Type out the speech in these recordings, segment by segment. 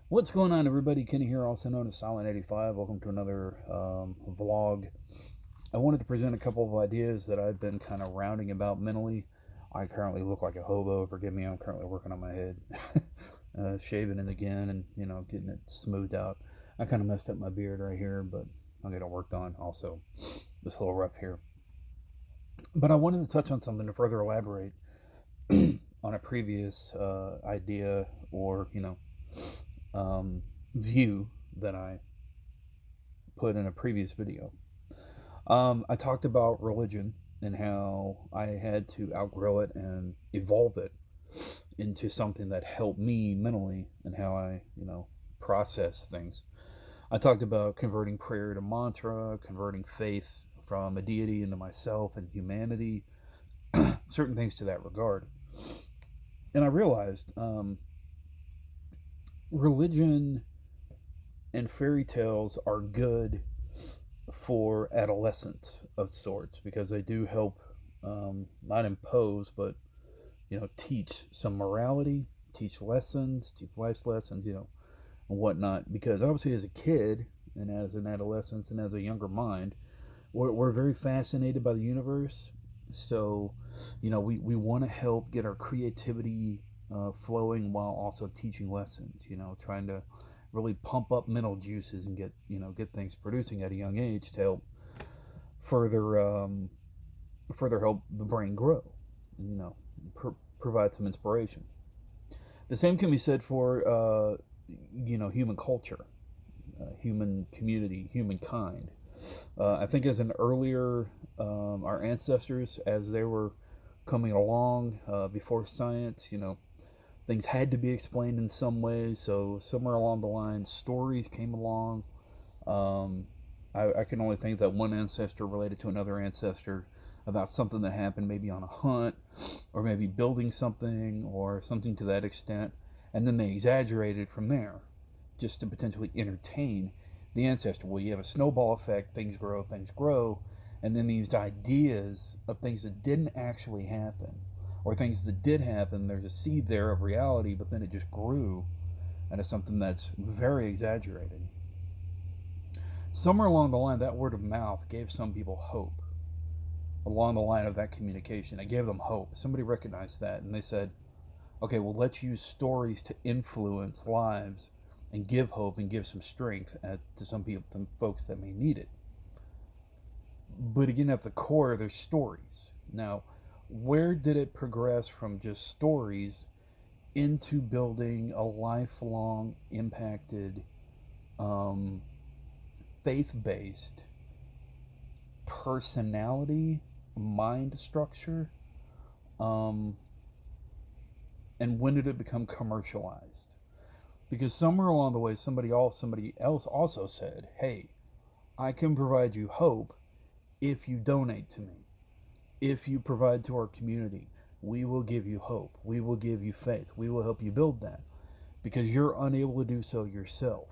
What's going on, everybody? Kenny here, also known as Silent85. Welcome to another vlog. I wanted to present a couple of ideas that I've been kind of rounding about mentally. I currently look like a hobo. Forgive me, I'm currently working on my head, shaving it again, and getting it smoothed out. I kind of messed up my beard right here, but I'll get it worked on. Also, this little rough here. But I wanted to touch on something to further elaborate on a previous idea or um, view that I put in a previous video. I talked about religion and how I had to outgrow it and evolve it into something that helped me mentally and how I, process things. I talked about converting prayer to mantra, converting faith from a deity into myself and humanity, certain things to that regard. And I realized religion and fairy tales are good for adolescents of sorts because they do help not impose but teach some morality, teach lessons, teach life's lessons, and whatnot. Because obviously, as a kid and as an adolescent and as a younger mind, we're very fascinated by the universe. So, we want to help get our creativity flowing while also teaching lessons. Trying to really pump up mental juices and get things producing at a young age to help further further help the brain grow. You know, provide some inspiration. The same can be said for human culture, human community, humankind. I think as an earlier, our ancestors, as they were coming along before science, things had to be explained in some way. So somewhere along the line, stories came along. Um, I can only think that one ancestor related to another ancestor about something that happened maybe on a hunt or maybe building something or something to that extent. And then they exaggerated from there just to potentially entertain the ancestor. Well, you have a snowball effect, things grow, and then these ideas of things that didn't actually happen or things that did happen, there's a seed there of reality, but then it just grew into something that's very exaggerated. Somewhere along the line, that word of mouth gave some people hope. Along the line of that communication, it gave them hope. Somebody recognized that and they said, okay, well, let's use stories to influence lives and give hope and give some strength to some people, some folks that may need it. But again, at the core, there's stories. Now, where did it progress from just stories into building a lifelong, impacted, um, faith based personality, mind structure? Um, and when did it become commercialized? Because somewhere along the way, somebody else also said, "Hey, I can provide you hope if you donate to me, if you provide to our community. We will give you hope. We will give you faith. We will help you build that because you're unable to do so yourself.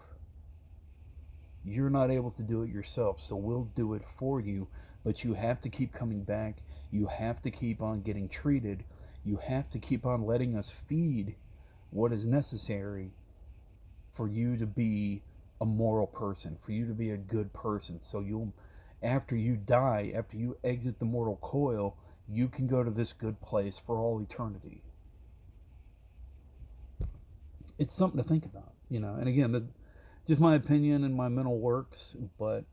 You're not able to do it yourself, so we'll do it for you. But you have to keep coming back. You have to keep on getting treated. You have to keep on letting us feed what is necessary for you to be a moral person, for you to be a good person. So you'll, after you die, after you exit the mortal coil, you can go to this good place for all eternity." It's something to think about, And again, just my opinion and my mental works, but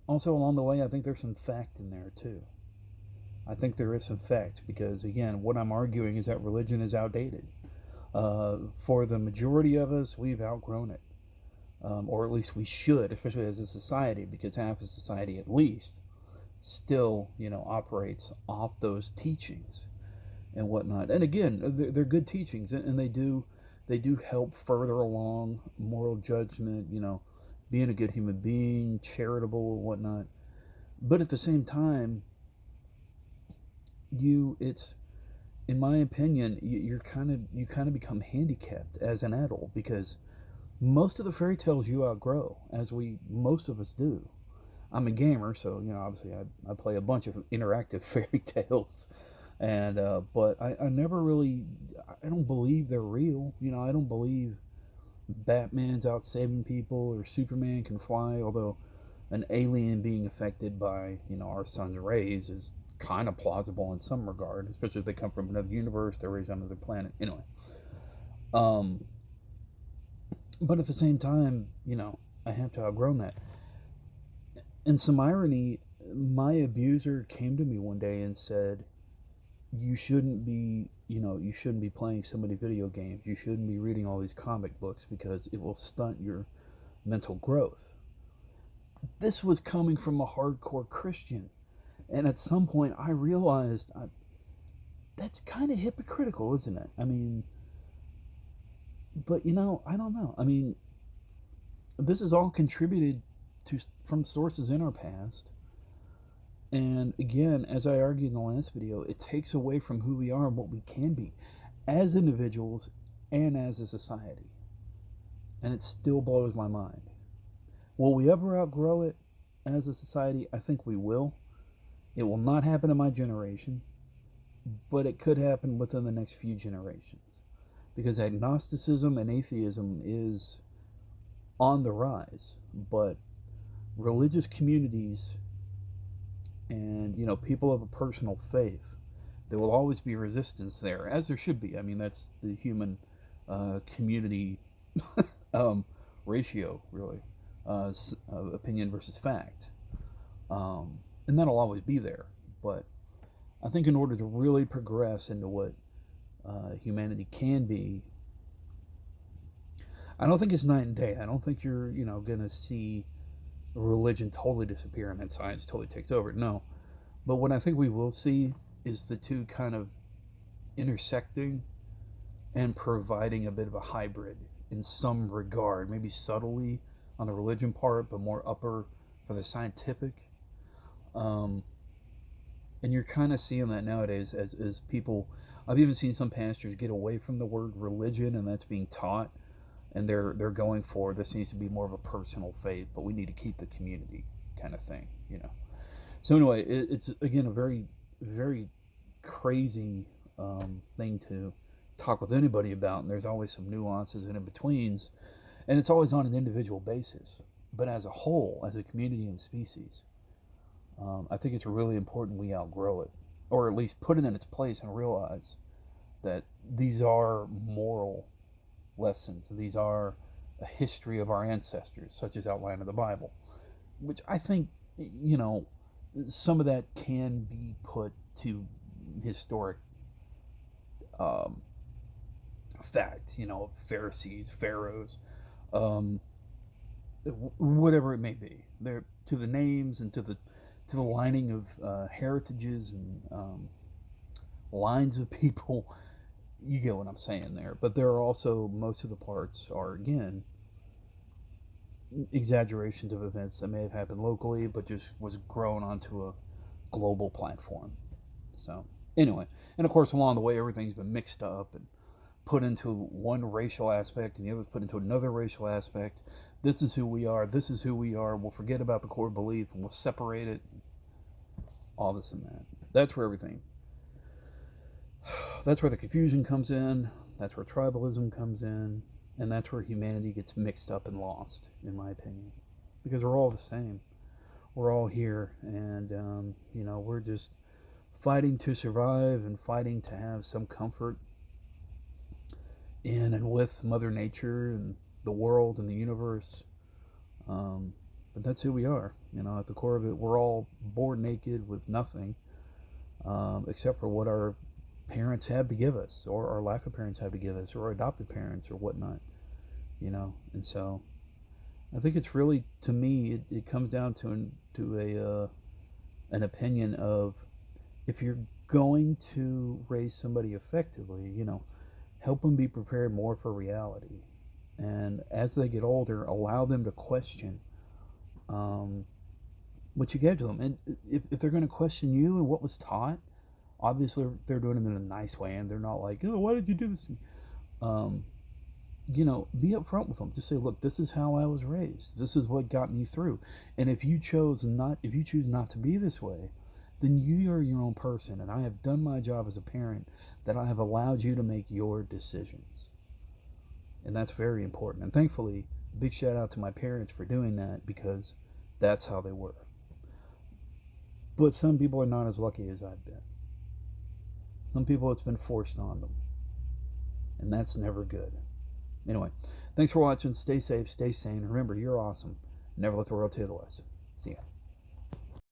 also along the way, I think there's some fact in there too. I think there is some fact because, again, what I'm arguing is that religion is outdated. For the majority of us, we've outgrown it, or at least we should, especially as a society, because half of society at least still, operates off those teachings and whatnot. And again, they're good teachings, and they do help further along moral judgment, being a good human being, charitable and whatnot. But at the same time, it's in my opinion, you kind of become handicapped as an adult because most of the fairy tales you outgrow, as we most of us do. I'm a gamer, so obviously I play a bunch of interactive fairy tales, and but I never really, I don't believe they're real. I don't believe Batman's out saving people or Superman can fly, although an alien being affected by, our sun's rays is kind of plausible in some regard, especially if they come from another universe, they're raised on another planet. Anyway, um, but at the same time, I have to outgrown that. And some irony, my abuser came to me one day and said, you shouldn't be playing so many video games. You shouldn't be reading all these comic books because it will stunt your mental growth. This was coming from a hardcore Christian. And at some point, I realized that's kind of hypocritical, isn't it? I mean, but I don't know. I mean, this is all contributed to from sources in our past. And again, as I argued in the last video, it takes away from who we are and what we can be as individuals and as a society. And it still blows my mind. Will we ever outgrow it as a society? I think we will. It will not happen in my generation, but it could happen within the next few generations. Because agnosticism and atheism is on the rise, but religious communities and people of a personal faith, there will always be resistance there, as there should be. I mean, that's the human community ratio, really, opinion versus fact, and that'll always be there. But I think in order to really progress into what humanity can be, I don't think it's night and day. I don't think you're gonna see religion totally disappear and then science totally takes over. No. But what I think we will see is the two kind of intersecting and providing a bit of a hybrid in some regard, maybe subtly on the religion part, but more upper for the scientific. Um, and you're kind of seeing that nowadays as people. I've even seen some pastors get away from the word religion, and that's being taught, and they're going for this needs to be more of a personal faith, but we need to keep the community kind of thing. So anyway, it's again a very very crazy thing to talk with anybody about, and there's always some nuances and in betweens, and it's always on an individual basis. But as a whole, as a community and species, I think it's really important we outgrow it, or at least put it in its place and realize that these are moral lessons. These are a history of our ancestors, such as outlined in the Bible, which I think, some of that can be put to historic um, fact, Pharisees, pharaohs, um, whatever it may be. They're to the names and to the lining of heritages and lines of people. You get what I'm saying there. But there are also, most of the parts are, again, exaggerations of events that may have happened locally, but just was grown onto a global platform. So, anyway, and of course, along the way, everything's been mixed up and put into one racial aspect and the other's put into another racial aspect. This is who we are. This is who we are. We'll forget about the core belief and we'll separate it. All this and that. That's where everything. That's where the confusion comes in. That's where tribalism comes in. And that's where humanity gets mixed up and lost, in my opinion. Because we're all the same. We're all here. And, we're just fighting to survive and fighting to have some comfort in and with Mother Nature and the world and the universe. But that's who we are. At the core of it, we're all born naked with nothing except for what our parents have to give us, or our lack of parents have to give us, or our adopted parents, or whatnot. And so I think it's really, to me, it comes down to an opinion of, if you're going to raise somebody effectively, help them be prepared more for reality. And as they get older, allow them to question what you gave to them. And if they're going to question you and what was taught, obviously they're doing it in a nice way, and they're not like, oh, why did you do this to me? Be upfront with them. Just say, look, this is how I was raised. This is what got me through. And if you choose not to be this way, then you are your own person, and I have done my job as a parent, that I have allowed you to make your decisions. And that's very important. And thankfully, big shout out to my parents for doing that, because that's how they were. But some people are not as lucky as I've been. Some people, it's been forced on them, and that's never good. Anyway, thanks for watching. Stay safe, stay sane. Remember, you're awesome. Never let the world tell you otherwise. See ya.